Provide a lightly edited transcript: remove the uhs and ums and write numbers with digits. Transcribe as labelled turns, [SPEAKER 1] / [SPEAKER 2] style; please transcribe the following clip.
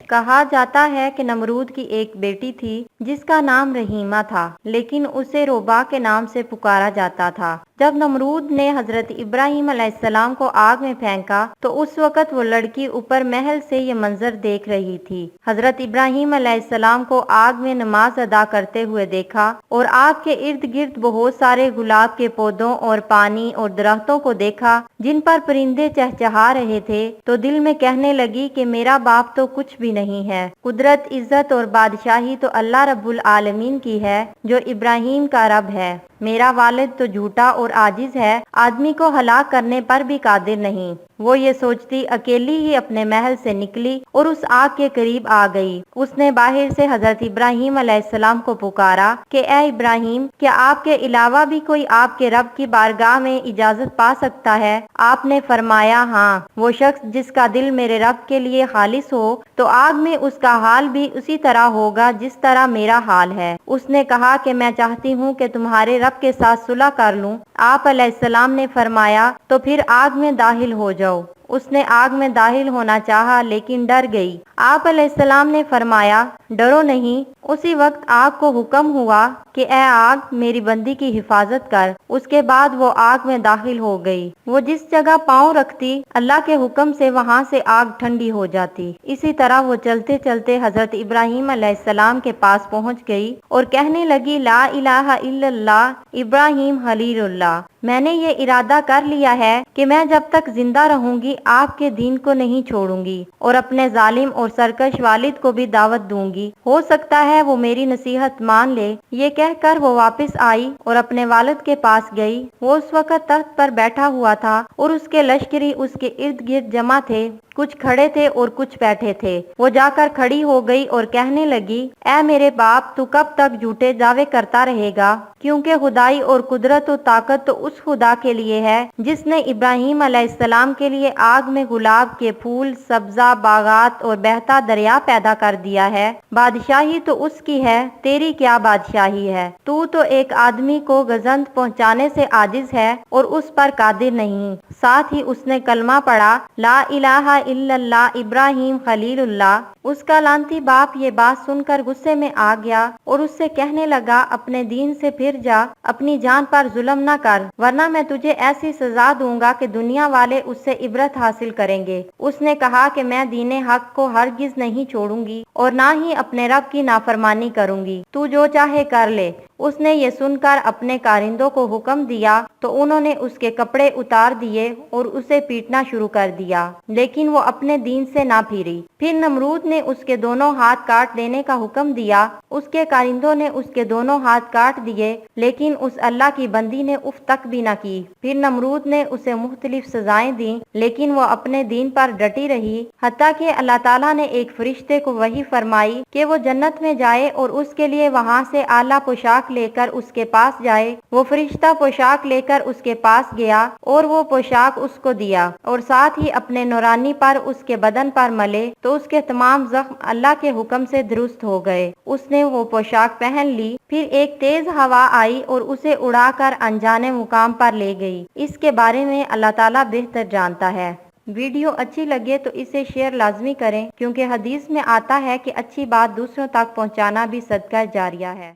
[SPEAKER 1] کہا جاتا ہے کہ نمرود کی ایک بیٹی تھی جس کا نام رحیمہ تھا، لیکن اسے روبا کے نام سے پکارا جاتا تھا۔ جب نمرود نے حضرت ابراہیم علیہ السلام کو آگ میں پھینکا تو اس وقت وہ لڑکی اوپر محل سے یہ منظر دیکھ رہی تھی۔ حضرت ابراہیم علیہ السلام کو آگ میں نماز ادا کرتے ہوئے دیکھا اور آگ کے ارد گرد بہت سارے گلاب کے پودوں اور پانی اور درختوں کو دیکھا جن پر پرندے چہچہا رہے تھے، تو دل میں کہنے لگی کہ میرا باپ تو کچھ بھی نہیں ہے۔ قدرت، عزت اور بادشاہی تو اللہ رب العالمین کی ہے جو ابراہیم کا رب ہے۔ میرا والد تو جھوٹا اور عاجز ہے، آدمی کو ہلاک کرنے پر بھی قادر نہیں۔ وہ یہ سوچتی اکیلی ہی اپنے محل سے نکلی اور اس آگ کے قریب آ گئی۔ اس نے باہر سے حضرت ابراہیم علیہ السلام کو پکارا کہ اے ابراہیم، کیا آپ کے علاوہ بھی کوئی آپ کے رب کی بارگاہ میں اجازت پا سکتا ہے؟ آپ نے فرمایا ہاں، وہ شخص جس کا دل میرے رب کے لیے خالص ہو تو آگ میں اس کا حال بھی اسی طرح ہوگا جس طرح میرا حال ہے۔ اس نے کہا کہ میں چاہتی ہوں کہ تمہارے رب کے ساتھ صلح کر لوں۔ آپ علیہ السلام نے فرمایا تو پھر آگ میں داخل ہو جاؤ۔ اس نے آگ میں داخل ہونا چاہا لیکن ڈر گئی۔ آپ علیہ السلام نے فرمایا ڈرو نہیں۔ اسی وقت آگ کو حکم ہوا کہ اے آگ، میری بندی کی حفاظت کر۔ اس کے بعد وہ آگ میں داخل ہو گئی۔ وہ جس جگہ پاؤں رکھتی اللہ کے حکم سے وہاں سے آگ ٹھنڈی ہو جاتی۔ اسی طرح وہ چلتے چلتے حضرت ابراہیم علیہ السلام کے پاس پہنچ گئی اور کہنے لگی لا الہ الا اللہ ابراہیم خلیل اللہ، میں نے یہ ارادہ کر لیا ہے کہ میں جب تک زندہ رہوں گی آپ کے دین کو نہیں چھوڑوں گی اور اپنے ظالم اور سرکش والد کو بھی دعوت دوں گی، ہو سکتا ہے وہ میری نصیحت مان لے۔ یہ کہہ کر وہ واپس آئی اور اپنے والد کے پاس گئی۔ وہ اس وقت تخت پر بیٹھا ہوا تھا اور اس کے لشکری اس کے ارد گرد جمع تھے، کچھ کھڑے تھے اور کچھ بیٹھے تھے۔ وہ جا کر کھڑی ہو گئی اور کہنے لگی اے میرے باپ، تو کب تک جھوٹے دعوے کرتا رہے گا؟ کیونکہ خدائی اور قدرت و طاقت تو اس خدا کے لیے ہے جس نے ابراہیم علیہ السلام کے لیے آگ میں گلاب کے پھول، سبزہ باغات اور بہتا دریا پیدا کر دیا ہے۔ بادشاہی تو اس کی ہے، تیری کیا بادشاہی ہے؟ تو ایک آدمی کو گزند پہنچانے سے عاجز ہے اور اس پر قادر نہیں۔ ساتھ ہی اس نے کلمہ پڑھا لا الہ الا اللہ ابراہیم خلیل اللہ۔ اس کا لعنتی باپ یہ بات سن کر غصے میں آ گیا اور اس سے کہنے لگا اپنے دین سے پھر جا، اپنی جان پر ظلم نہ کر، ورنہ میں تجھے ایسی سزا دوں گا کہ دنیا والے اس سے عبرت حاصل کریں گے۔ اس نے کہا کہ میں دین حق کو ہرگز نہیں چھوڑوں گی اور نہ ہی اپنے رب کی نافرمانی کروں گی، تو جو چاہے کر لے۔ اس نے یہ سن کر اپنے کارندوں کو حکم دیا تو انہوں نے اس کے کپڑے اتار دیے اور اسے پیٹنا شروع کر دیا، لیکن وہ اپنے دین سے نہ پھری۔ پھر نمرود نے اس کے دونوں ہاتھ کاٹ دینے کا حکم دیا۔ اس کے کارندوں نے اس کے دونوں ہاتھ کاٹ دیے، لیکن اس اللہ کی بندی نے اف تک بھی نہ کی۔ پھر نمرود نے اسے مختلف سزائیں دیں، لیکن وہ اپنے دین پر ڈٹی رہی، حتیٰ کہ اللہ تعالیٰ نے ایک فرشتے کو وحی فرمائی کہ وہ جنت میں جائے اور اس کے لیے وہاں سے اعلیٰ پوشاک لے کر اس کے پاس جائے۔ وہ فرشتہ پوشاک لے کر اس کے پاس گیا اور وہ پوشاک اس کو دیا اور ساتھ ہی اپنے نورانی پر اس کے بدن پر ملے تو اس کے تمام زخم اللہ کے حکم سے درست ہو گئے۔ اس نے وہ پوشاک پہن لی۔ پھر ایک تیز ہوا آئی اور اسے اڑا کر انجانے مقام پر لے گئی۔ اس کے بارے میں اللہ تعالیٰ بہتر جانتا ہے۔ ویڈیو اچھی لگے تو اسے شیئر لازمی کریں، کیونکہ حدیث میں آتا ہے کہ اچھی بات دوسروں تک پہنچانا بھی صدقہ جاریہ ہے۔